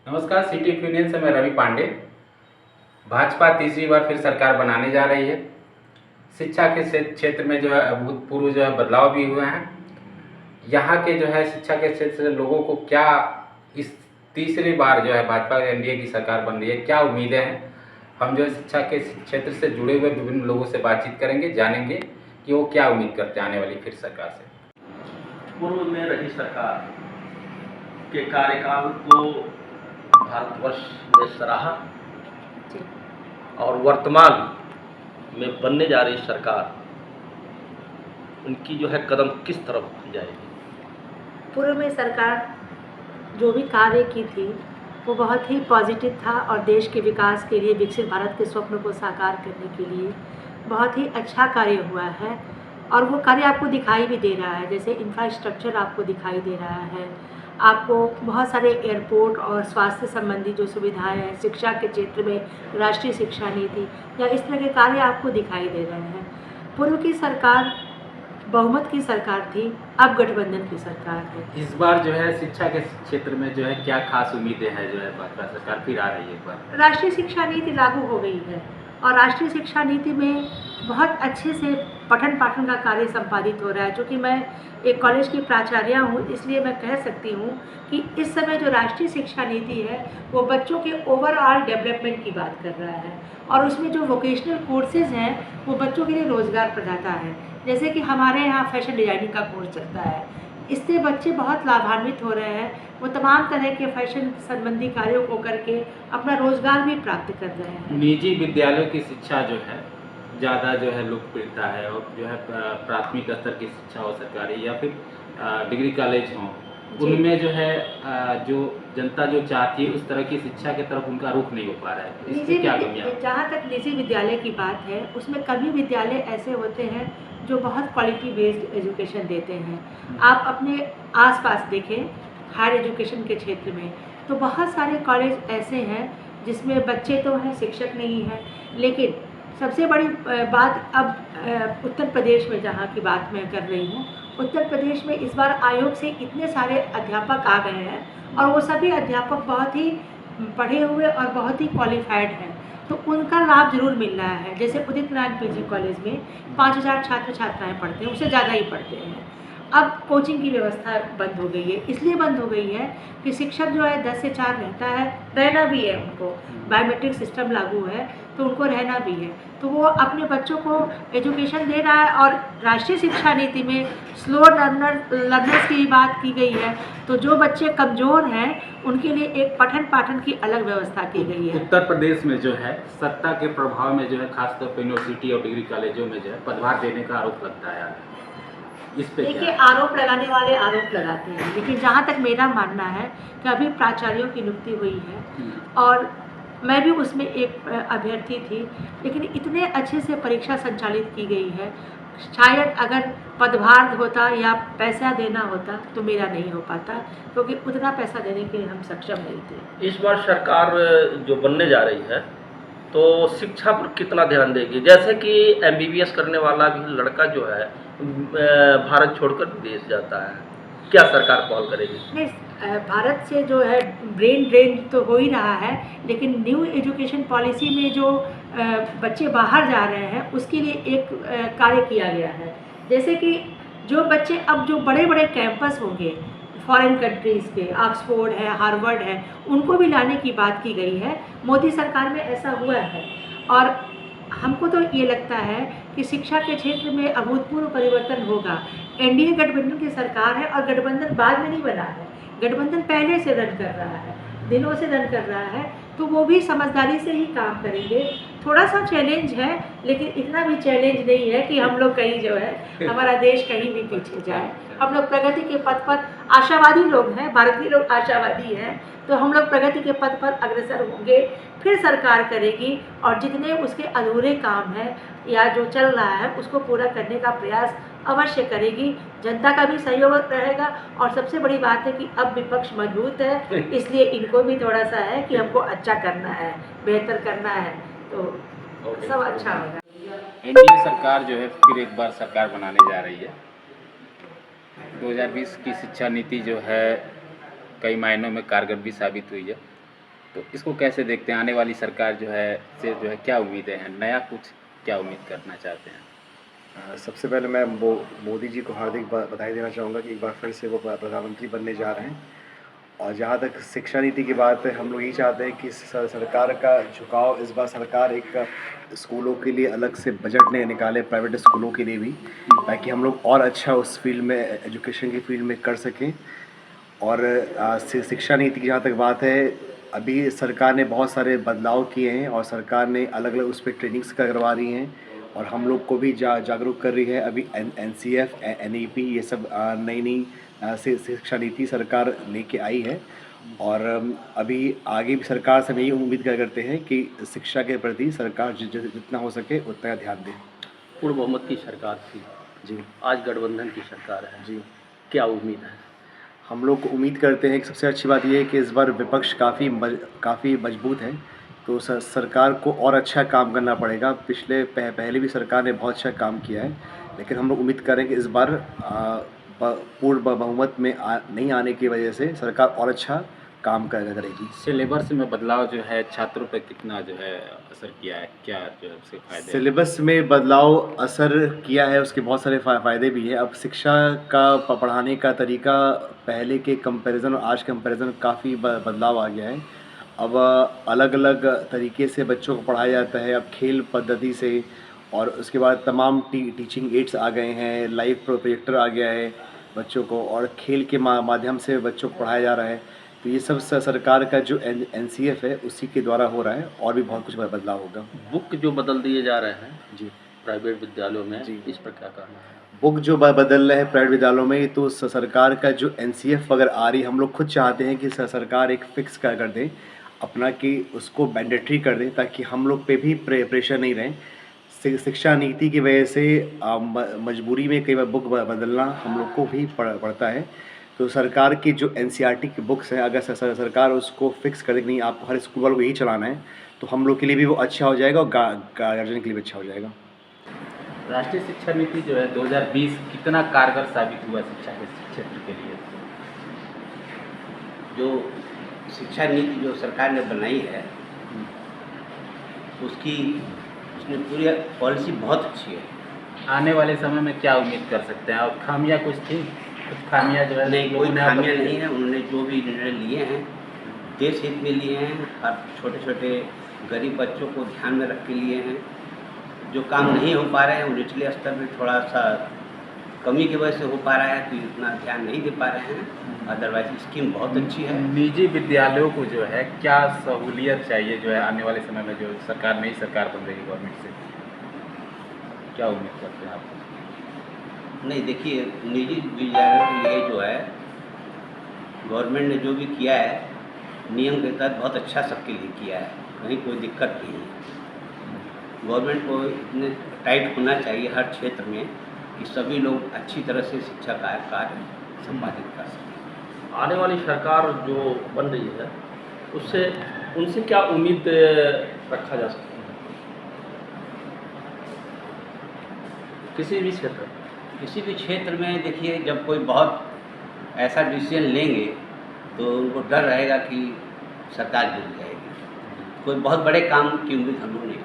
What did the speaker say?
नमस्कार, city union से मैं रवि पांडे। भाजपा तीसरी बार फिर सरकार बनाने जा रही है। शिक्षा के क्षेत्र में जो है अभूतपूर्व जो है बदलाव भी हुए हैं। यहाँ के जो है शिक्षा के क्षेत्र से लोगों को क्या इस तीसरी बार जो है भाजपा एनडीए की सरकार बन रही है, क्या उम्मीदें हैं। हम जो है शिक्षा के क्षेत्र से जुड़े हुए विभिन्न लोगों से बातचीत करेंगे, जानेंगे कि वो क्या उम्मीद करते हैं आने वाली फिर सरकार से। पूर्व में रही सरकार के कार्यकाल को भारतवर्ष ने सराहा और वर्तमान में बनने जा रही सरकार उनकी जो है कदम किस तरफ जाएगी। पूर्व में सरकार जो भी कार्य की थी वो बहुत ही पॉजिटिव था और देश के विकास के लिए, विकसित भारत के स्वप्न को साकार करने के लिए बहुत ही अच्छा कार्य हुआ है। और वो कार्य आपको दिखाई भी दे रहा है, जैसे इंफ्रास्ट्रक्चर आपको दिखाई दे रहा है, आपको बहुत सारे एयरपोर्ट और स्वास्थ्य संबंधी जो सुविधाएं हैं, शिक्षा के क्षेत्र में राष्ट्रीय शिक्षा नीति या इस तरह के कार्य आपको दिखाई दे रहे हैं। पूर्व की सरकार बहुमत की सरकार थी, अब गठबंधन की सरकार है। इस बार जो है शिक्षा के क्षेत्र में जो है क्या खास उम्मीदें हैं, जो है भाजपा सरकार फिर आ रही है एक बार। राष्ट्रीय शिक्षा नीति लागू हो गई है और राष्ट्रीय शिक्षा नीति में बहुत अच्छे से पठन पाठन का कार्य संपादित हो रहा है। जो कि मैं एक कॉलेज की प्राचार्य हूँ, इसलिए मैं कह सकती हूँ कि इस समय जो राष्ट्रीय शिक्षा नीति है वो बच्चों के ओवरऑल डेवलपमेंट की बात कर रहा है और उसमें जो वोकेशनल कोर्सेज हैं वो बच्चों के लिए रोज़गार प्रदाता है। जैसे कि हमारे यहाँ फैशन डिज़ाइनिंग का कोर्स चलता है, इससे बच्चे बहुत लाभान्वित हो रहे हैं। वो तमाम तरह के फैशन संबंधी कार्यों को करके अपना रोजगार भी प्राप्त कर रहे हैं। निजी विद्यालयों की शिक्षा जो है ज़्यादा जो है लोकप्रियता है और जो है प्राथमिक स्तर की शिक्षा हो सरकारी या फिर डिग्री कॉलेज हों, उनमें जो है जो जनता जो चाहती है उस तरह की शिक्षा की तरफ उनका रुख नहीं हो पा रहा है। इसमें क्या कमियां? जहाँ तक निजी विद्यालय की बात है, उसमें कभी विद्यालय ऐसे होते हैं जो बहुत क्वालिटी बेस्ड एजुकेशन देते हैं। आप अपने आसपास देखें, हायर एजुकेशन के क्षेत्र में तो बहुत सारे कॉलेज ऐसे हैं जिसमें बच्चे तो हैं, शिक्षक नहीं हैं। लेकिन सबसे बड़ी बात अब उत्तर प्रदेश में जहाँ की बात मैं कर रही हूँ, उत्तर प्रदेश में इस बार आयोग से इतने सारे अध्यापक आ गए हैं और वो सभी अध्यापक बहुत ही पढ़े हुए और बहुत ही क्वालिफाइड हैं, तो उनका लाभ जरूर मिल रहा है। जैसे उदित नारायण पीजी कॉलेज में 5000 छात्र छात्राएं पढ़ते हैं, उससे ज़्यादा ही पढ़ते हैं। अब कोचिंग की व्यवस्था बंद हो गई है, इसलिए बंद हो गई है कि शिक्षक जो है 10 से 4 रहता है, रहना भी है उनको, बायोमेट्रिक सिस्टम लागू है तो उनको रहना भी है, तो वो अपने बच्चों को एजुकेशन दे रहा है। और राष्ट्रीय शिक्षा नीति में स्लो लर्नर्स की बात की गई है, तो जो बच्चे कमज़ोर हैं उनके लिए एक पठन पाठन की अलग व्यवस्था की गई है। उत्तर प्रदेश में जो है सत्ता के प्रभाव में जो है खासतौर पर यूनिवर्सिटी और डिग्री कॉलेजों में जो है पदभार देने का आरोप लगता है। इस पे देखिए, आरोप लगाने वाले आरोप लगाते हैं, लेकिन जहाँ तक मेरा मानना है कि अभी प्राचार्यों की नियुक्ति हुई है और मैं भी उसमें एक अभ्यर्थी थी, लेकिन इतने अच्छे से परीक्षा संचालित की गई है, शायद अगर पदभार होता या पैसा देना होता तो मेरा नहीं हो पाता, क्योंकि उतना पैसा देने के लिए हम सक्षम नहीं थे। इस बार सरकार जो बनने जा रही है तो शिक्षा पर कितना ध्यान देगी। जैसे कि एमबीबीएस करने वाला भी लड़का जो है भारत छोड़कर विदेश जाता है, क्या सरकार पहल करेगी? नहीं, भारत से जो है ब्रेन ड्रेन तो हो ही रहा है, लेकिन न्यू एजुकेशन पॉलिसी में जो बच्चे बाहर जा रहे हैं उसके लिए एक कार्य किया गया है। जैसे कि जो बच्चे अब जो बड़े बड़े कैंपस होंगे फॉरेन कंट्रीज़ के, ऑक्सफोर्ड है, हार्वर्ड है, उनको भी लाने की बात की गई है। मोदी सरकार में ऐसा हुआ है और हमको तो ये लगता है कि शिक्षा के क्षेत्र में अभूतपूर्व परिवर्तन होगा। एनडीए गठबंधन की सरकार है और गठबंधन बाद में नहीं बना है, गठबंधन पहले से रन कर रहा है, दिनों से रन कर रहा है, तो वो भी समझदारी से ही काम करेंगे। थोड़ा सा चैलेंज है, लेकिन इतना भी चैलेंज नहीं है कि हम लोग कहीं जो है हमारा देश कहीं भी पीछे जाए। हम लोग प्रगति के पथ पर आशावादी लोग हैं, भारतीय लोग आशावादी हैं, तो हम लोग प्रगति के पथ पर अग्रसर होंगे। फिर सरकार करेगी और जितने उसके अधूरे काम हैं या जो चल रहा है उसको पूरा करने का प्रयास अवश्य करेगी। जनता का भी सहयोग रहेगा और सबसे बड़ी बात है कि अब विपक्ष मजबूत है, इसलिए इनको भी थोड़ा सा है कि हमको अच्छा करना है, बेहतर करना है, तो सब अच्छा होगा। एनडीए सरकार जो है फिर एक बार सरकार बनाने जा रही है। 2020 की शिक्षा नीति जो है कई मायनों में कारगर भी साबित हुई है। तो इसको कैसे देखते हैं? आने वाली सरकार जो है से जो है क्या उम्मीदें हैं? नया कुछ क्या उम्मीद करना चाहते हैं? सबसे पहले मैं मोदी जी को हार्दिक बधाई देना चाहूँगा कि एक बार फिर से वो प्रधानमंत्री बनने जा रहे हैं। और जहाँ तक शिक्षा नीति की बात है, हम लोग यही चाहते हैं कि सरकार का झुकाव इस बार सरकार एक स्कूलों के लिए अलग से बजट निकाले, प्राइवेट स्कूलों के लिए भी, ताकि हम लोग और अच्छा उस फील्ड में, एजुकेशन की फील्ड में कर सकें। और शिक्षा नीति की जहाँ तक बात है, अभी सरकार ने बहुत सारे बदलाव किए हैं और सरकार ने अलग अलग उस पर ट्रेनिंग्स करवा रही हैं और हम लोग को भी जागरूक कर रही है। अभी NCF, NEP ये सब नई नई शिक्षा नीति सरकार लेके आई है। और अभी आगे भी सरकार से हम यही उम्मीद करते हैं कि शिक्षा के प्रति सरकार जितना हो सके उतना ध्यान दे। पूर्ण बहुमत की सरकार थी जी आज गठबंधन की सरकार है जी। क्या उम्मीद है? हम लोग को उम्मीद करते हैं कि सबसे अच्छी बात यह है कि इस बार विपक्ष काफ़ी मजबूत है, तो सरकार को और अच्छा काम करना पड़ेगा। पहले भी सरकार ने बहुत अच्छा काम किया है, लेकिन हम लोग उम्मीद करें कि इस बार पूर्ण बहुमत में नहीं आने की वजह से सरकार और अच्छा काम करेगी। सिलेबस में बदलाव जो है छात्रों पर कितना जो है असर किया है? क्या जो है उसके फायदे हैं? सिलेबस में बदलाव असर किया है, उसके बहुत सारे फ़ायदे भी हैं। अब शिक्षा का पढ़ाने का तरीका पहले के कंपैरिजन और आज कंपैरिजन काफ़ी बदलाव आ गया है। अब अलग अलग तरीके से बच्चों को पढ़ाया जाता है, अब खेल पद्धति से, और उसके बाद तमाम टीचिंग एड्स आ गए हैं, लाइव प्रोजेक्टर आ गया है बच्चों को, और खेल के माध्यम से बच्चों को पढ़ाया जा रहा है। तो ये सब सरकार का जो NCF है उसी के द्वारा हो रहा है, और भी बहुत कुछ बदलाव होगा। बुक जो बदल दिए जा रहे हैं जी। प्राइवेट विद्यालयों में जी। इस पर क्या कहना है? बुक जो बदल रहे हैं प्राइवेट विद्यालयों में, तो सरकार का जो NCF अगर आ रही, हम लोग खुद चाहते हैं कि सरकार एक फ़िक्स कर दें अपना, कि उसको मैंडेटरी कर दें, ताकि हम लोग पे भी प्रेशर नहीं रहे। शिक्षा नीति की वजह से मजबूरी में कई बार बुक बदलना हम लोग को भी पड़ता है। तो सरकार की जो NCERT की बुक्स हैं, अगर सरकार उसको फिक्स कर दे कि नहीं आपको हर स्कूल वालों को यही चलाना है, तो हम लोग के लिए भी वो अच्छा हो जाएगा और गार्जियन के लिए भी अच्छा हो जाएगा। राष्ट्रीय शिक्षा नीति जो है 2020 कितना कारगर साबित हुआ शिक्षा के क्षेत्र के लिए? जो शिक्षा नीति जो सरकार ने बनाई है उसमें पूरी पॉलिसी बहुत अच्छी है। आने वाले समय में क्या उम्मीद कर सकते हैं? और खामियां कुछ थी? कुछ खामियां जो है नहीं, कोई खामियां नहीं है। उन्होंने जो भी निर्णय लिए हैं देश हित में लिए हैं, हर छोटे छोटे गरीब बच्चों को ध्यान में रख के लिए हैं। जो काम नहीं हो पा रहे हैं वो निचले स्तर में थोड़ा सा कमी की वजह से हो पा रहा है, तो इतना ध्यान नहीं दे पा रहे हैं। अदरवाइज स्कीम बहुत अच्छी है। निजी विद्यालयों को जो है क्या सहूलियत चाहिए जो है आने वाले समय में, जो सरकार नई सरकार बन रही है गवर्नमेंट से, क्या उम्मीद करते हैं आप? नहीं, देखिए, निजी विद्यालयों के लिए जो है गवर्नमेंट ने जो भी किया है नियम के तहत बहुत अच्छा सबके लिए किया है, कहीं कोई दिक्कत नहीं है। गवर्नमेंट को इतने टाइट होना चाहिए हर क्षेत्र में कि सभी लोग अच्छी तरह से शिक्षा का कार्य संपादित कर सकें। आने वाली सरकार जो बन रही है उनसे क्या उम्मीद रखा जा सकता है? किसी भी क्षेत्र में देखिए, जब कोई बहुत ऐसा डिसीजन लेंगे तो उनको डर रहेगा कि सरकार गिर जाएगी। कोई बहुत बड़े काम की उम्मीद हम लोग नहीं